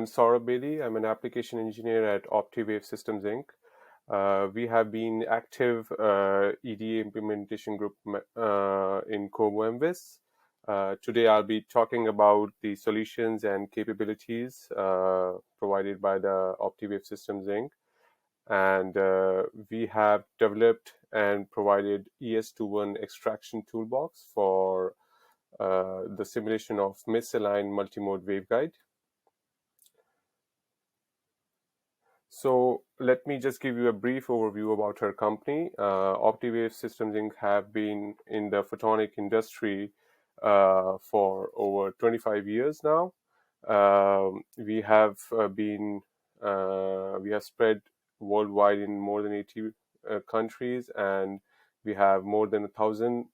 I'm Saurabh Bedi. I'm an application engineer at Optiwave Systems Inc. We have been active EDA implementation group in Como MVIS. Today I'll be talking about the solutions and capabilities provided by the Optiwave Systems Inc. And we have developed and provided ES21 extraction toolbox for the simulation of misaligned multimode waveguide. So let me just give you a brief overview about our company. Optiwave Systems Inc. have been in the photonic industry for over 25 years now. We have spread worldwide in more than 80 countries, and we have more than 1,000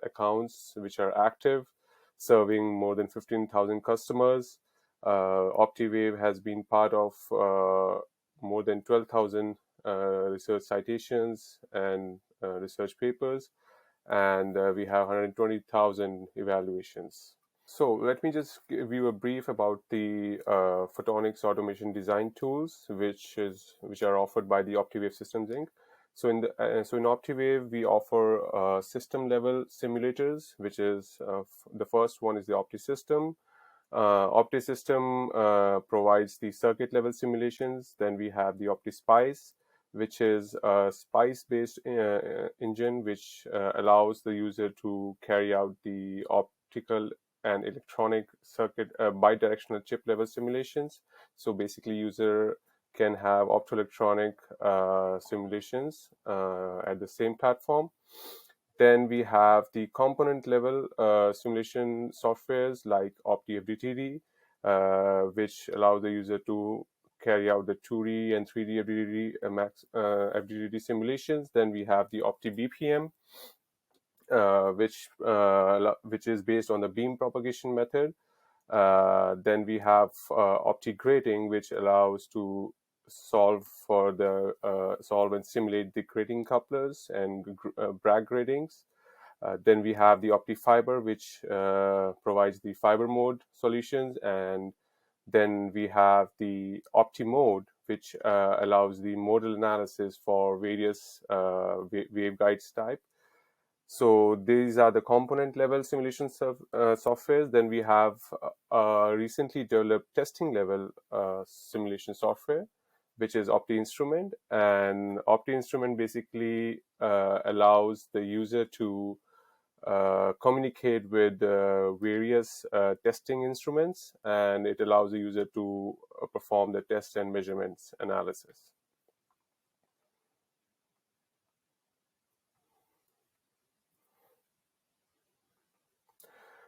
accounts which are active, serving more than 15,000 customers. Optiwave has been part of more than 12,000 research citations and research papers, and we have 120,000 evaluations. So let me just give you a brief about the photonics automation design tools, which are offered by the Optiwave Systems Inc. So in Optiwave, we offer system level simulators, which is the first one is the OptiSystem. OptiSystem provides the circuit level simulations. Then we have the OPTISPICE, which is a SPICE-based engine, which allows the user to carry out the optical and electronic circuit bidirectional chip level simulations. So basically, user can have optoelectronic simulations at the same platform. Then we have the component level simulation softwares like OptiFDTD, which allow the user to carry out the 2D and 3D FDTD simulations. Then we have the OptiBPM, which is based on the beam propagation method. Then we have OptiGrating, which allows to solve and simulate the grating couplers and Bragg gratings. Then we have the OptiFiber, which provides the fiber mode solutions, and then we have the Optimode, which allows the modal analysis for various waveguides type. So these are the component level simulation softwares. Then we have recently developed testing level simulation software, which is OptiInstrument. And OptiInstrument basically allows the user to communicate with various testing instruments, and it allows the user to perform the test and measurements analysis.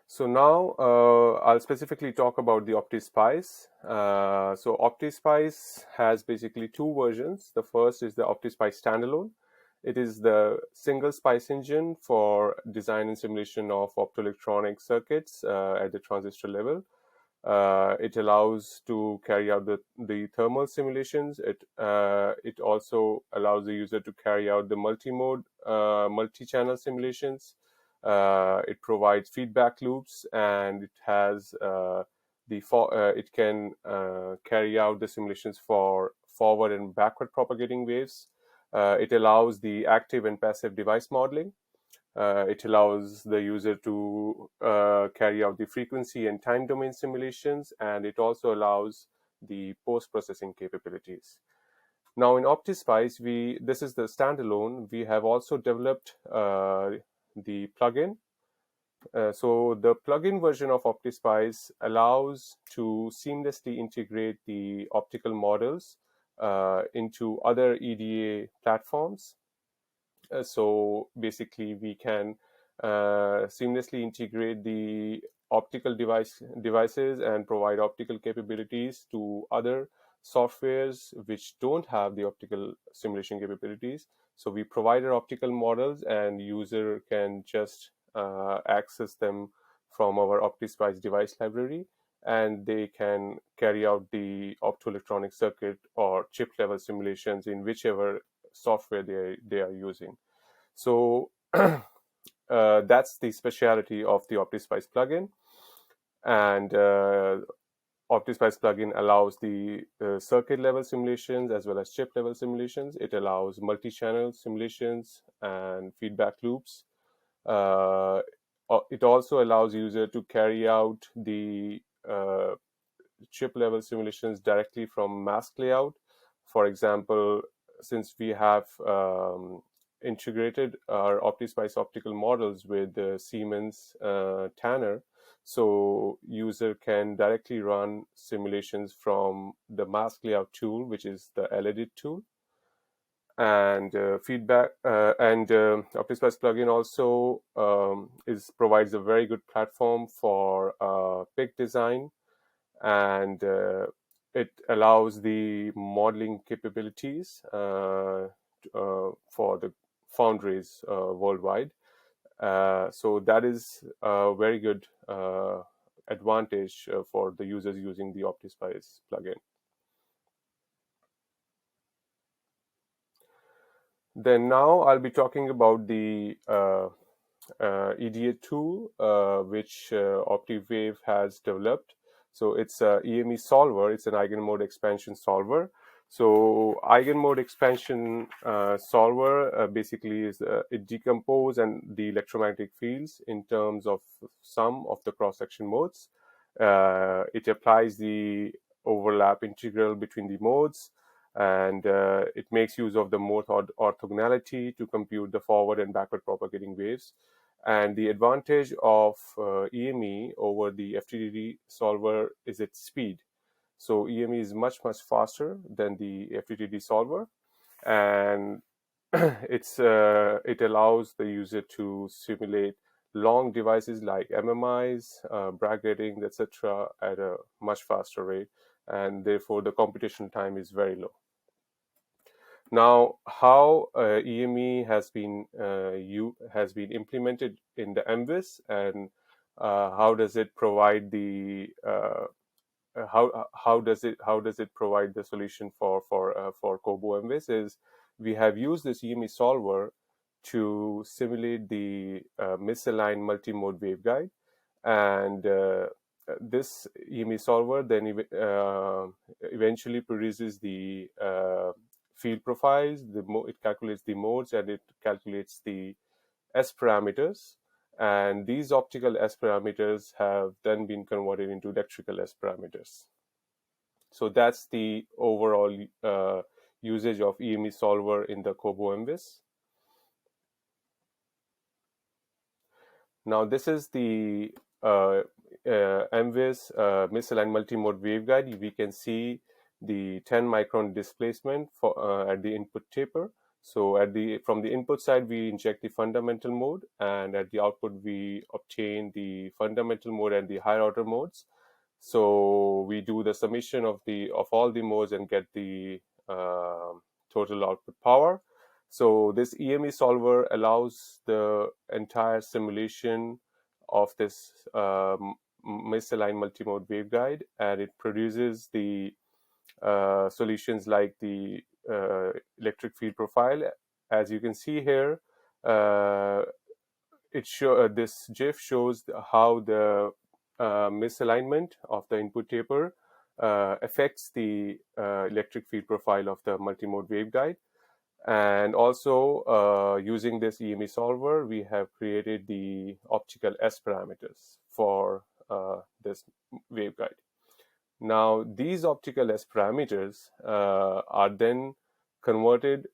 So now I'll specifically talk about the OptiSpice. So OptiSpice has basically two versions. The first is the OptiSpice standalone. It is the single SPICE engine for design and simulation of optoelectronic circuits at the transistor level. It allows to carry out the thermal simulations. It also allows the user to carry out the multi-mode, multi-channel simulations. It provides feedback loops, and it has it can carry out the simulations for forward and backward propagating waves. It allows the active and passive device modeling. It allows the user to carry out the frequency and time domain simulations, and it also allows the post-processing capabilities. Now in OptiSpice, this is the standalone. We have also developed the plugin. So the plugin version of OptiSpice allows to seamlessly integrate the optical models into other EDA platforms. So basically, we can seamlessly integrate the optical devices and provide optical capabilities to other softwares which don't have the optical simulation capabilities. So we provide our optical models, and user can just access them from our OptiSpice device library, and they can carry out the optoelectronic circuit or chip level simulations in whichever software they are using. So that's the speciality of the OptiSpice plugin. And OptiSpice plugin allows the circuit level simulations as well as chip level simulations. It allows multi-channel simulations and feedback loops. Uh, it also allows user to carry out the chip level simulations directly from mask layout. For example, since we have integrated our OptiSpice optical models with the Siemens Tanner, so user can directly run simulations from the mask layout tool, which is the LEdit tool. And feedback and OptiSpice plugin also provides a very good platform for PIC design, and it allows the modeling capabilities for the foundries worldwide. So that is a very good advantage for the users using the OptiSpice plugin. Then now I'll be talking about the EDA tool which Optiwave has developed. So it's a EME solver. It's an eigenmode expansion solver. So eigenmode expansion solver basically is it decomposes and the electromagnetic fields in terms of sum of the cross-section modes. It applies the overlap integral between the modes, and it makes use of the mode orthogonality to compute the forward and backward propagating waves. And the advantage of EME over the FTDD solver is its speed. So EME is much faster than the FTDD solver, and it allows the user to simulate long devices like MMIs, Bragg ratings, etc., at a much faster rate, and therefore the computation time is very low. Now, how EME has been implemented in the MVIS, and how does it provide the how does it provide the solution for Kobo MVIS? Is we have used this EME solver to simulate the misaligned multi-mode waveguide, and this EME solver then eventually produces the field profiles. It calculates the modes, and it calculates the S parameters. And these optical S parameters have then been converted into electrical S parameters. So that's the overall usage of EME solver in the Kobo MVIS. Now this is the MVIS misaligned multi-mode waveguide. We can see the 10 micron displacement for at the input taper. So from the input side, we inject the fundamental mode, and at the output, we obtain the fundamental mode and the higher order modes. So we do the summation of all the modes and get the total output power. So this EME solver allows the entire simulation of this misaligned multi-mode waveguide, and it produces the solutions like the electric field profile. As you can see here, this GIF shows how the misalignment of the input taper affects the electric field profile of the multi-mode waveguide. And also using this EME solver, we have created the optical S parameters for this waveguide. Now, these optical S parameters are then converted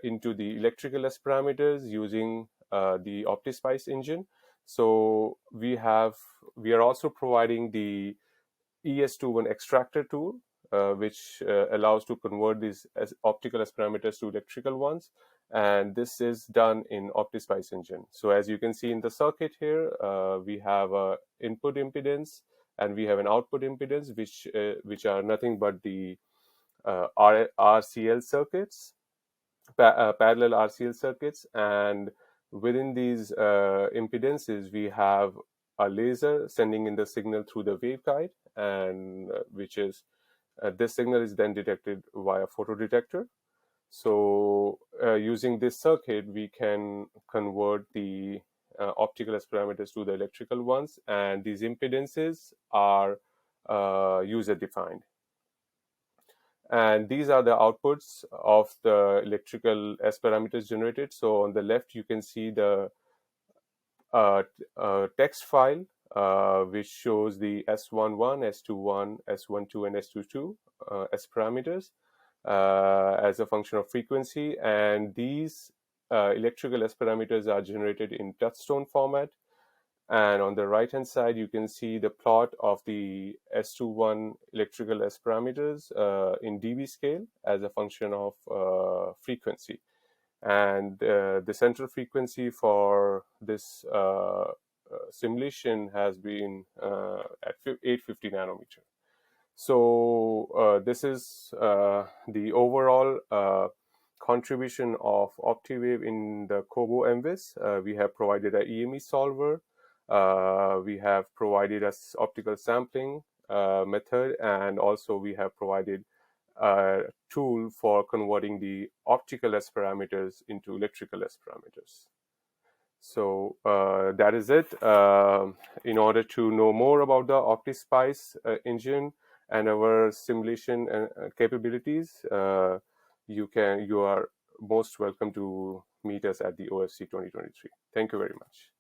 into the electrical S parameters using the OptiSpice engine. So we are also providing the ES21 extractor tool, which allows to convert these optical S parameters to electrical ones, and this is done in OptiSpice engine. So as you can see in the circuit here, we have a input impedance and we have an output impedance, which are nothing but the RCL circuits, parallel RCL circuits, and within these impedances, we have a laser sending in the signal through the waveguide, and this signal is then detected via photodetector. So using this circuit, we can convert the optical S parameters to the electrical ones, and these impedances are user defined. And these are the outputs of the electrical S parameters generated. So on the left, you can see the text file which shows the S11, S21, S12, and S22 S parameters as a function of frequency. And these electrical S parameters are generated in touchstone format. And on the right hand side, you can see the plot of the S21 electrical S parameters in dB scale as a function of frequency. And the central frequency for this simulation has been at 850 nanometer. So this is the overall contribution of Optiwave in the Kobo MVIS. We have provided a EME solver. We have provided us optical sampling method, and also we have provided a tool for converting the optical S parameters into electrical S parameters. So that is it. In order to know more about the OPTISPICE engine and our simulation capabilities, you are most welcome to meet us at the OFC 2023. Thank you very much.